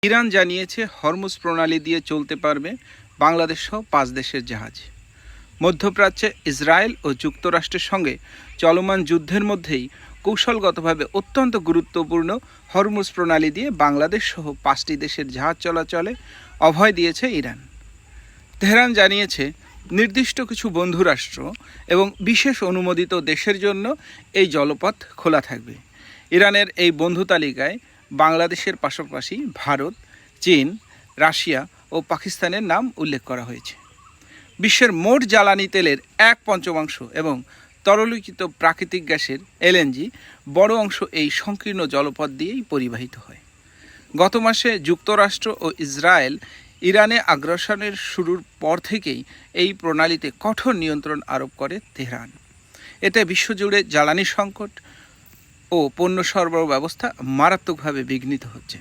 Iran জানিয়েছে Hormuz প্রণালী দিয়ে চলতে পারবে বাংলাদেশ সহ 5 দেশের জাহাজ। মধ্যপ্রাচ্যে ইসরায়েল ও যুক্তরাষ্ট্রের সঙ্গে চলমান যুদ্ধের মধ্যেই কৌশলগতভাবে অত্যন্ত গুরুত্বপূর্ণ হরমুজ প্রণালী দিয়ে বাংলাদেশ সহ 5টি দেশের জাহাজ চলাচলে অভয় দিয়েছে ইরান। তেহরান জানিয়েছে নির্দিষ্ট কিছু বন্ধুরাষ্ট্র এবং বিশেষ অনুমোদিত দেশের জন্য এই জলপথ খোলা থাকবে। ইরানের এই বন্ধু তালিকায় বাংলাদেশের পাশাপাশি ভারত, চীন, রাশিয়া ও পাকিস্তানের নাম উল্লেখ করা হয়েছে। বিশ্বের মোট জ্বালানি তেলের 1/5 এবং তরলীকৃত প্রাকৃতিক গ্যাসের এলএনজি বড় অংশ এই সংকীর্ণ জলপথ দিয়েই পরিবাহিত হয়। গত মাসে যুক্তরাষ্ট্র ও ইসরায়েল ইরানে আগ্রাসনের শুরুর পর থেকেই এই প্রণালীতে কঠোর নিয়ন্ত্রণ আরোপ করে তেহরান। এতে বিশ্বজুড়ে জ্বালানি সংকট ও পণ্য সরবরাহ ব্যবস্থা মারাত্মকভাবে বিঘ্নিত হচ্ছে।